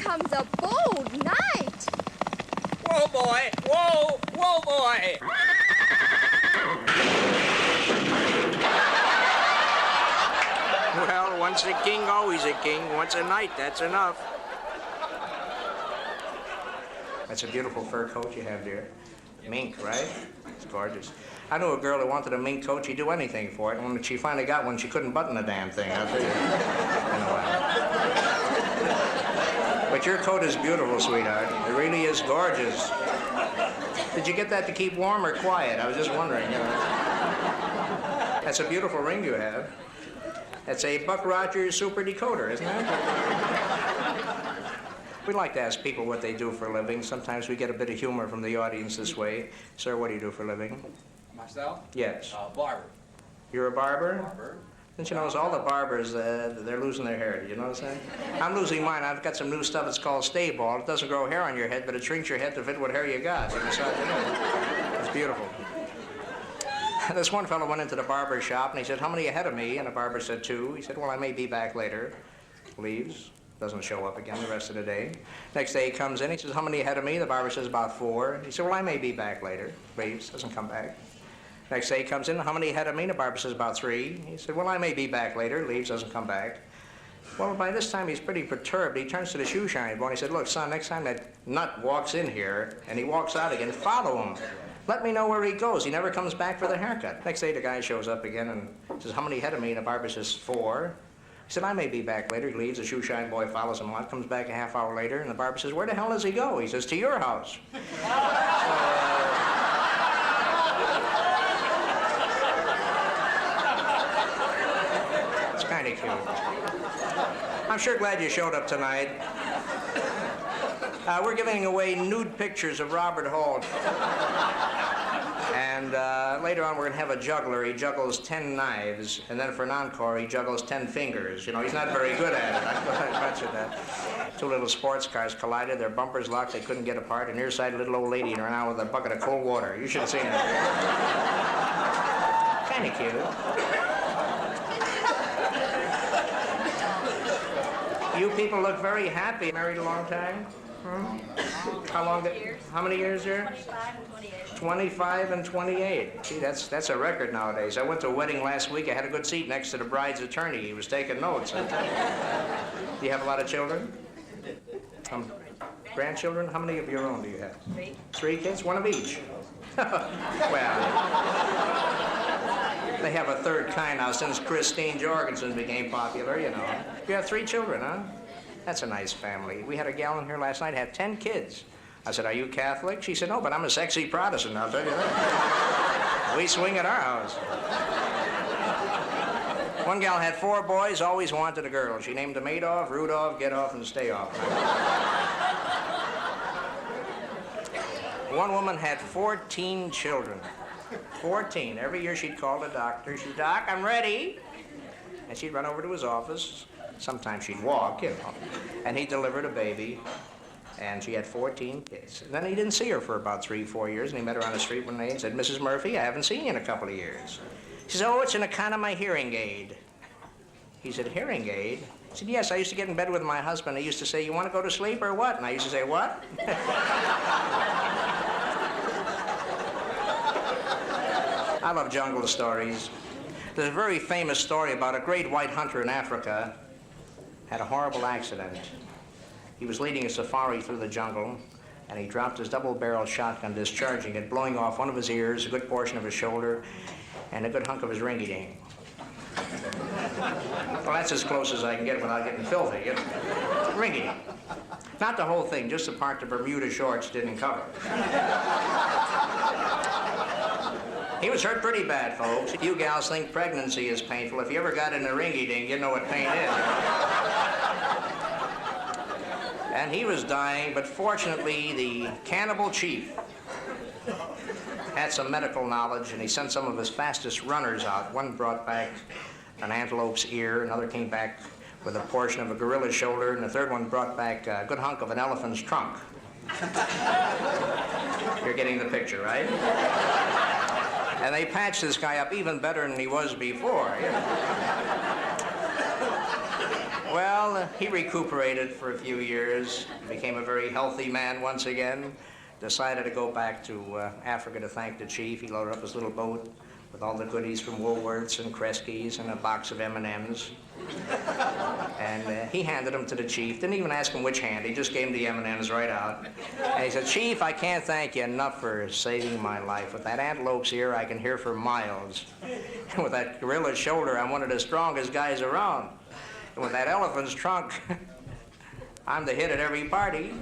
comes a bold knight. Whoa, boy! Whoa! Whoa, boy! Well, once a king, always a king. Once a knight, that's enough. That's a beautiful fur coat you have, dear. Mink, right? It's gorgeous. I knew a girl who wanted a mink coat. She'd do anything for it. And when she finally got one, she couldn't button the damn thing. I'll tell you. But your coat is beautiful, sweetheart. It really is gorgeous. Did you get that to keep warm or quiet? I was just wondering, you know. That's a beautiful ring you have. That's a Buck Rogers super decoder, isn't it? We like to ask people what they do for a living. Sometimes we get a bit of humor from the audience this way. Sir, what do you do for a living? Myself? Yes. Barber. You're a barber? Barber. Don't you notice all the barbers, they're losing their hair. Do you notice that? I'm losing mine. I've got some new stuff. It's called Stay Bald. It doesn't grow hair on your head, but it shrinks your head to fit what hair you got. You decide to do it. It's beautiful. This one fellow went into the barber shop, and he said, how many ahead of me? And the barber said 2. He said, well, I may be back later. Leaves. Doesn't show up again the rest of the day. Next day he comes in, he says, how many ahead of me? The barber says, about 4. He said, well, I may be back later. Leaves, doesn't come back. Next day he comes in, how many ahead of me? The barber says, about 3. He said, well, I may be back later. Leaves, doesn't come back. Well, by this time he's pretty perturbed. He turns to the shoe shine boy and he said, look, son, next time that nut walks in here and he walks out again, follow him. Let me know where he goes. He never comes back for the haircut. Next day the guy shows up again and says, how many ahead of me? And the barber says, 4. He said, I may be back later. He leaves. The shoe shine boy follows him out, comes back a half hour later, and the barber says, where the hell does he go? He says, to your house. It's kind of cute. I'm sure glad you showed up tonight. We're giving away nude pictures of Robert Hall. And later on, we're going to have a juggler. He juggles 10 knives. And then for an encore, he juggles 10 fingers. You know, he's not very good at it. I bet you that. 2 little sports cars collided. Their bumpers locked. They couldn't get apart. And near side, a little old lady ran out with a bucket of cold water. You should have seen it. Kind of cute. You people look very happy. Married a long time? Hmm? How long? How many years here? 25 and 28. Gee, that's a record nowadays. I went to a wedding last week. I had a good seat next to the bride's attorney. He was taking notes. Do you have a lot of children? Grandchildren? How many of your own do you have? 3. 3 kids? 1 of each. Well, they have a third kind now since Christine Jorgensen became popular, you know. You have 3 children, huh? That's a nice family. We had a gal in here last night, had 10 kids. I said, are you Catholic? She said, no, but I'm a sexy Protestant, I'll tell you that. We swing at our house. One gal had 4 boys, always wanted a girl. She named them Adolf, Rudolph, Get Off, and Stay Off. One woman had 14 children. 14. Every year she'd call the doctor. She'd, Doc, I'm ready. And she'd run over to his office. Sometimes she'd walk, you know. And he delivered a baby. And she had 14 kids. And then he didn't see her for about 3-4 years, and he met her on the street one day and said, Mrs. Murphy, I haven't seen you in a couple of years. She said, oh, it's an account of my hearing aid. He said, hearing aid? He said, yes, I used to get in bed with my husband. He used to say, you want to go to sleep or what? And I used to say, what? I love jungle stories. There's a very famous story about a great white hunter in Africa had a horrible accident. He was leading a safari through the jungle, and he dropped his double-barrel shotgun, discharging it, blowing off one of his ears, a good portion of his shoulder, and a good hunk of his ringy-dink. Well, that's as close as I can get without getting filthy. You know? Ringy-dink. Not the whole thing, just the part the Bermuda shorts didn't cover. He was hurt pretty bad, folks. You gals think pregnancy is painful. If you ever got in a ringy-dink, you know what pain is. And he was dying, but fortunately, the cannibal chief had some medical knowledge, and he sent some of his fastest runners out. One brought back an antelope's ear, another came back with a portion of a gorilla's shoulder, and the third one brought back a good hunk of an elephant's trunk. You're getting the picture, right? And they patched this guy up even better than he was before. You know? Well, he recuperated for a few years, became a very healthy man once again, decided to go back to Africa to thank the chief. He loaded up his little boat with all the goodies from Woolworths and Kresge's and a box of M&Ms. And he handed them to the chief. Didn't even ask him which hand. He just gave him the M&Ms right out. And he said, "Chief, I can't thank you enough for saving my life. With that antelope's ear, I can hear for miles. And with that gorilla's shoulder, I'm one of the strongest guys around. And with that elephant's trunk, I'm the hit at every party.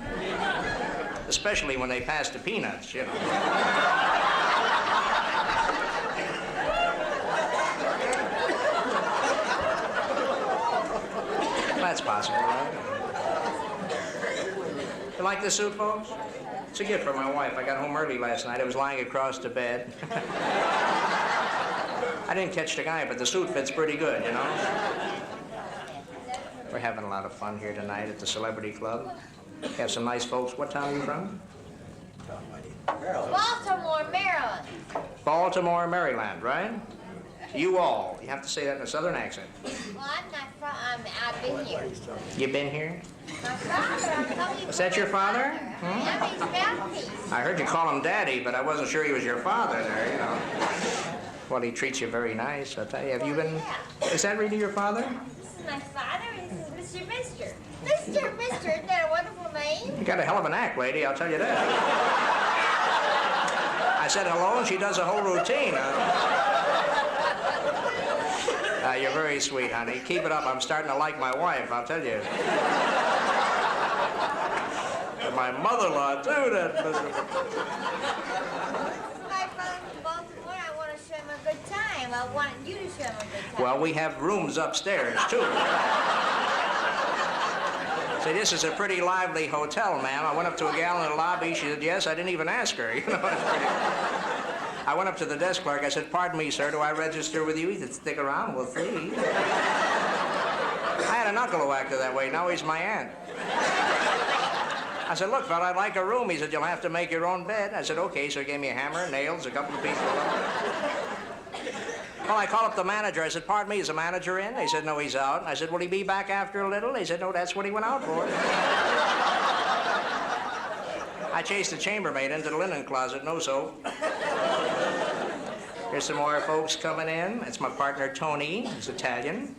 Especially when they pass the peanuts, you know." That's possible, right? You like this suit, folks? It's a gift from my wife. I got home early last night. I was lying across the bed. I didn't catch the guy, but the suit fits pretty good, you know? We're having a lot of fun here tonight at the Celebrity Club. We have some nice folks. What town are you from? Baltimore, Maryland. Baltimore, Maryland, right? You all. You have to say that in a southern accent. Well, I'm not from, I've been here. You been here? My father, I'm telling you. Is that your father? Yeah, he's Baptist. I heard you call him Daddy, but I wasn't sure he was your father there, you know. Well, he treats you very nice, I'll tell you. Have you been... Is that really your father? This is my father, and this is Mr. Mister. Mr. Mister, isn't that a wonderful name? You got a hell of an act, lady, I'll tell you that. I said hello, and she does a whole routine. You're very sweet, honey. Keep it up. I'm starting to like my wife, I'll tell you. And my mother-in-law, too, that miserable. My father from Baltimore, I want to show him a good time. I want you to show him a good time. Well, we have rooms upstairs, too. Say, this is a pretty lively hotel, ma'am. I went up to a gal in the lobby. She said, yes. I didn't even ask her. You know, it's pretty... I went up to the desk clerk. I said, "Pardon me, sir, do I register with you?" He said, "Stick around, we'll see." I had an uncle who acted that way. Now he's my aunt. I said, "Look, fella, I'd like a room." He said, "You'll have to make your own bed." I said, "Okay." So he gave me a hammer, nails, a couple of pieces of lumber. Well, I called up the manager. I said, "Pardon me, is the manager in?" They said, "No, he's out." I said, "Will he be back after a little?" They said, "No, that's what he went out for." I chased the chambermaid into the linen closet, no soap. Here's some more folks coming in. It's my partner, Tony. He's Italian.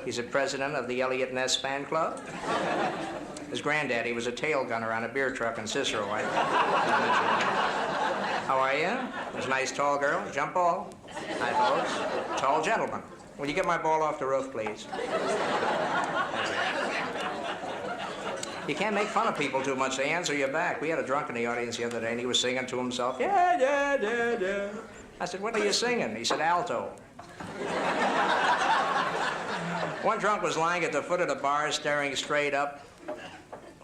He's the president of the Elliot Ness fan club. His granddaddy was a tail gunner on a beer truck in Cicero. How are you? There's a nice tall girl. Jump ball. Hi, folks. Tall gentleman. Will you get my ball off the roof, please? You can't make fun of people too much. They answer you back. We had a drunk in the audience the other day, and he was singing to himself. Yeah, yeah, yeah, yeah. I said, "What are you singing?" He said, "Alto." One drunk was lying at the foot of the bar, staring straight up.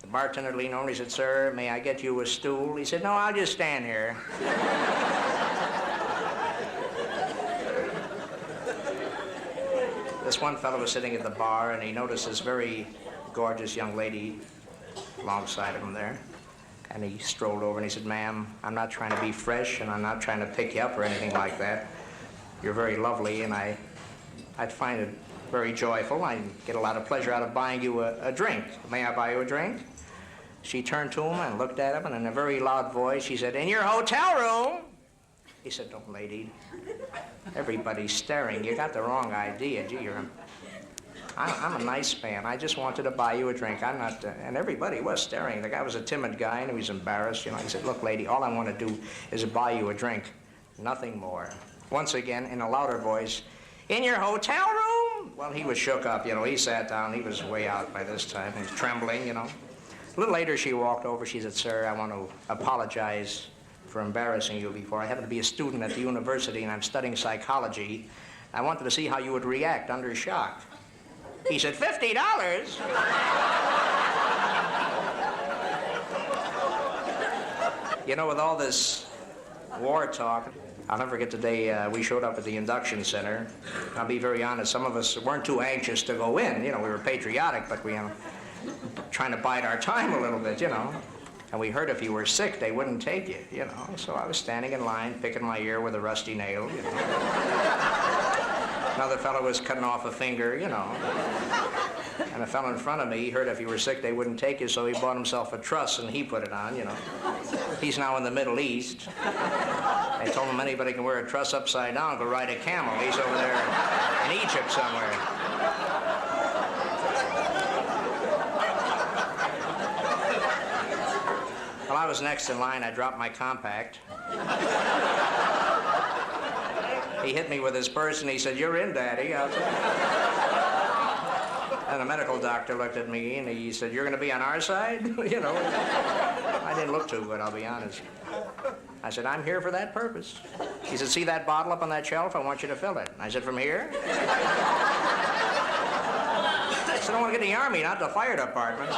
The bartender leaned over and he said, "Sir, may I get you a stool?" He said, "No, I'll just stand here." This one fellow was sitting at the bar, and he noticed this very gorgeous young lady alongside of him there. And he strolled over and he said, "Ma'am, I'm not trying to be fresh, and I'm not trying to pick you up or anything like that. You're very lovely, and I'd find it very joyful. I get a lot of pleasure out of buying you a drink. May I buy you a drink?" She turned to him and looked at him, and in a very loud voice, she said, "In your hotel room?" He said, "No, lady. Everybody's staring. You got the wrong idea. Gee, I'm a nice man. I just wanted to buy you a drink. I'm not..." And everybody was staring. The guy was a timid guy, and he was embarrassed. You know, he said, "Look, lady, all I want to do is buy you a drink. Nothing more." Once again, in a louder voice, "In your hotel room?" Well, he was shook up, you know. He sat down. He was way out by this time. He was trembling, you know. A little later, she walked over. She said, "Sir, I want to apologize for embarrassing you before. I happen to be a student at the university, and I'm studying psychology. I wanted to see how you would react under shock." He said, $50? You know, with all this war talk, I'll never forget the day we showed up at the induction center. I'll be very honest, some of us weren't too anxious to go in. You know, we were patriotic, but we were trying to bide our time a little bit, you know. And we heard if you were sick, they wouldn't take you, you know. So I was standing in line, picking my ear with a rusty nail, you know. Another fellow was cutting off a finger, you know. And a fellow in front of me, he heard if you were sick, they wouldn't take you, so he bought himself a truss and he put it on, you know. He's now in the Middle East. They told him anybody can wear a truss upside down, go ride a camel. He's over there in Egypt somewhere. Well, I was next in line. I dropped my compact. He hit me with his purse and he said, "You're in, Daddy." I'll tell you. And a medical doctor looked at me and he said, "You're going to be on our side?" You know, I didn't look too good, I'll be honest. I said, "I'm here for that purpose." He said, "See that bottle up on that shelf? I want you to fill it." I said, "From here?" I said, "I want to get in the Army, not the fire department."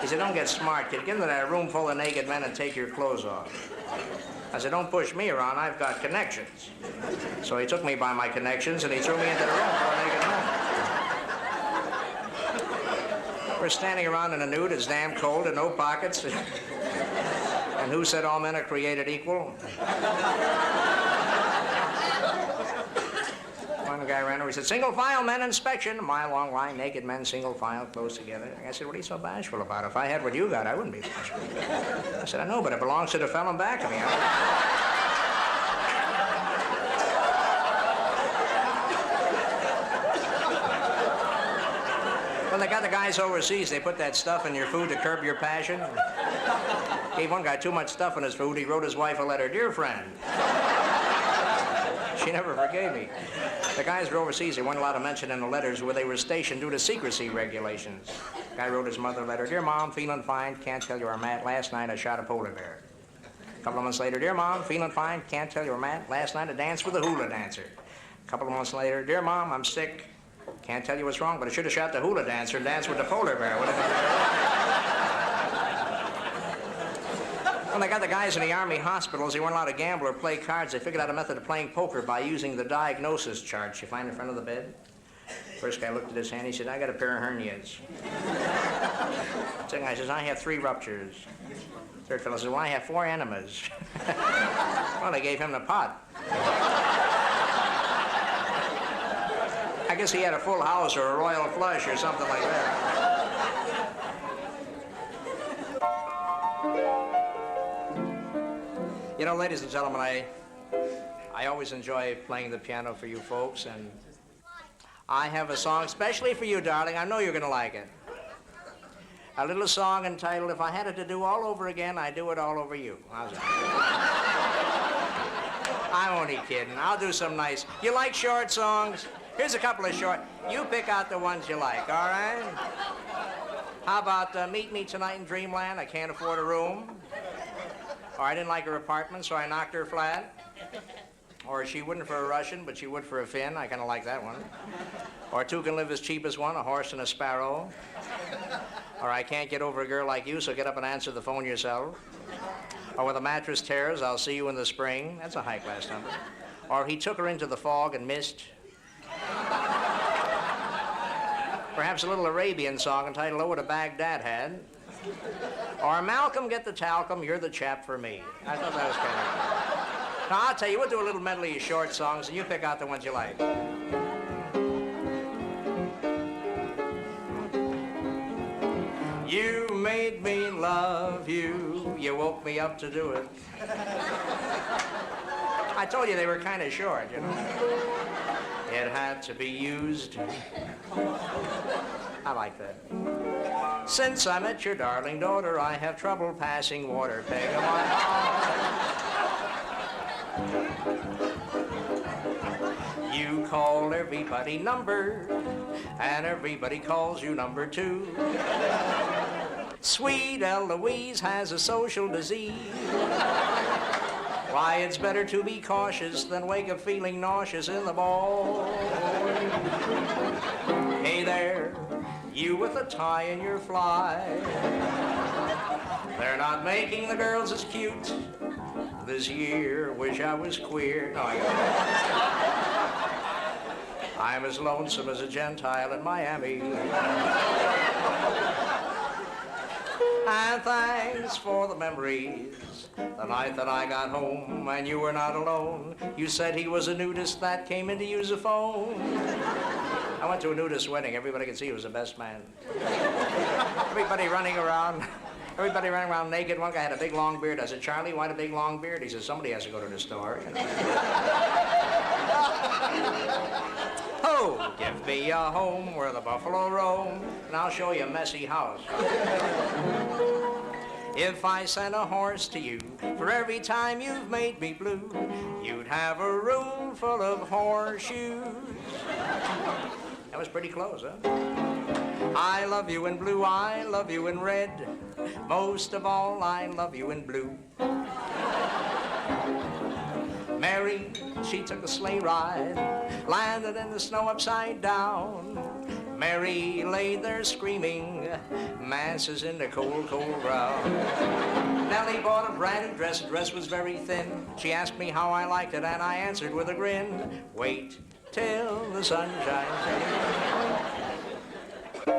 He said, "Don't get smart, kid. Get into that room full of naked men and take your clothes off." I said, "Don't push me around. I've got connections." So he took me by my connections and he threw me into the room full of naked men. We're standing around in a nude. It's damn cold and no pockets. And who said all men are created equal? One guy ran over, he said, "Single file men inspection." A mile-long line, naked men, single file, close together. I said, "What are you so bashful about? If I had what you got, I wouldn't be bashful." I said, "I know, but it belongs to the fellow back of me." When they got the guys overseas, they put that stuff in your food to curb your passion. Gave one guy too much stuff in his food. He wrote his wife a letter, "Dear friend." She never forgave me. The guys were overseas. They weren't allowed to mention in the letters where they were stationed due to secrecy regulations. Guy wrote his mother a letter, "Dear Mom, feeling fine. Can't tell you where I'm at. Last night I shot a polar bear." A couple of months later, "Dear Mom, feeling fine. Can't tell you where I'm at. Last night I danced with a hula dancer." A couple of months later, "Dear Mom, I'm sick. Can't tell you what's wrong, but I should have shot the hula dancer and danced with the polar bear." When they got the guys in the Army hospitals, they weren't allowed to gamble or play cards. They figured out a method of playing poker by using the diagnosis charts you find in front of the bed. First guy looked at his hand. He said, "I got a pair of hernias." Second guy says, "I have 3 ruptures." Third fellow says, "Well, I have 4 enemas." Well, they gave him the pot. I guess he had a full house or a royal flush or something like that. You know, ladies and gentlemen, I always enjoy playing the piano for you folks, and I have a song especially for you, darling. I know you're going to like it. A little song entitled, "If I Had It to Do All Over Again, I'd Do It All Over You." How's that? I'm only kidding. I'll do some nice. You like short songs? Here's a couple of short. You pick out the ones you like, all right? How about "Meet Me Tonight in Dreamland, I Can't Afford a Room"? Or "I Didn't Like Her Apartment, So I Knocked Her Flat"? Or "She Wouldn't for a Russian, But She Would for a Finn"? I kind of like that one. Or "Two Can Live as Cheap as One, A Horse and a Sparrow"? Or "I Can't Get Over a Girl Like You, So Get Up and Answer the Phone Yourself"? Or "When the Mattress Tears, I'll See You in the Spring"? That's a high-class number. Or "He Took Her Into the Fog and Missed"? Perhaps a little Arabian song entitled "Oh, What a Bag Dad Had." Or "Malcolm, Get the Talcum, You're the Chap for Me." I thought that was kind of cool. Now, I'll tell you, we'll do a little medley of short songs, and you pick out the ones you like. You made me love you. You woke me up to do it. I told you they were kind of short, you know. It had to be used. I like that. Since I met your darling daughter, I have trouble passing water, peg of my heart. You call everybody number, and everybody calls you number 2. Sweet Eloise has a social disease. Why, it's better to be cautious than wake up feeling nauseous in the morning. Hey there, you with a tie in your fly. They're not making the girls as cute this year. Wish I was queer. No, I got it. I'm as lonesome as a Gentile in Miami. And thanks for the memories. The night that I got home and you were not alone. You said he was a nudist that came in to use a phone. I went to a nudist wedding. Everybody could see he was the best man. Everybody running around. Everybody running around naked. One guy had a big long beard. I said, Charlie, why the big long beard? He said, somebody has to go to the store. Oh, give me a home where the buffalo roam, and I'll show you a messy house. If I sent a horse to you for every time you've made me blue, you'd have a room full of horseshoes. That was pretty close, huh? I love you in blue, I love you in red. Most of all, I love you in blue. Mary, she took a sleigh ride, landed in the snow upside down. Mary lay there screaming, masses in the cold, cold ground. Nellie bought a brand new dress, the dress was very thin. She asked me how I liked it, and I answered with a grin, wait till the sun shines in.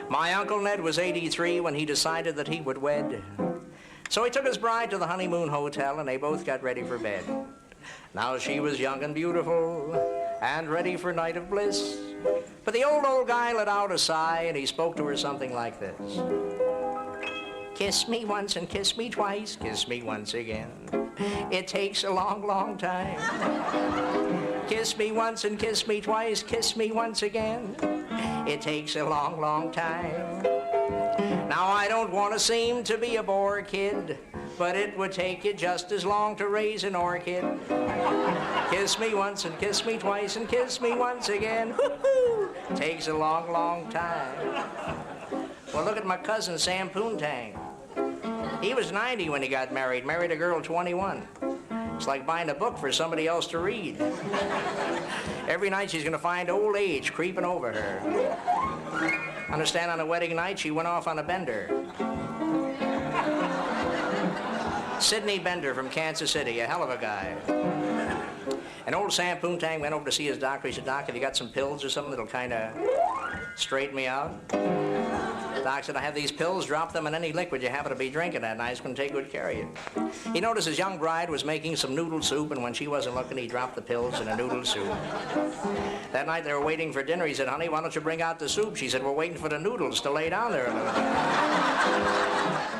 My Uncle Ned was 83 when he decided that he would wed. So he took his bride to the honeymoon hotel, and they both got ready for bed. Now she was young and beautiful, and ready for night of bliss. But the old guy let out a sigh, and he spoke to her something like this. Kiss me once and kiss me twice, kiss me once again. It takes a long, long time. Kiss me once and kiss me twice, kiss me once again. It takes a long, long time. Now I don't want to seem to be a bore, kid, but it would take you just as long to raise an orchid. Kiss me once and kiss me twice and kiss me once again. Woo-hoo! Takes a long, long time. Well, look at my cousin, Sam Poontang. He was 90 when he got married a girl 21. It's like buying a book for somebody else to read. Every night she's going to find old age creeping over her. Understand, on the wedding night, she went off on a bender. Sidney Bender from Kansas City, a hell of a guy. And old Sam Poontang went over to see his doctor. He said, Doc, have you got some pills or something that'll kind of straighten me out? Doc said, I have these pills, drop them in any liquid you happen to be drinking that night. It's going to take good care of you. He noticed his young bride was making some noodle soup, and when she wasn't looking, he dropped the pills in a noodle soup. That night they were waiting for dinner. He said, honey, why don't you bring out the soup? She said, we're waiting for the noodles to lay down there a little bit.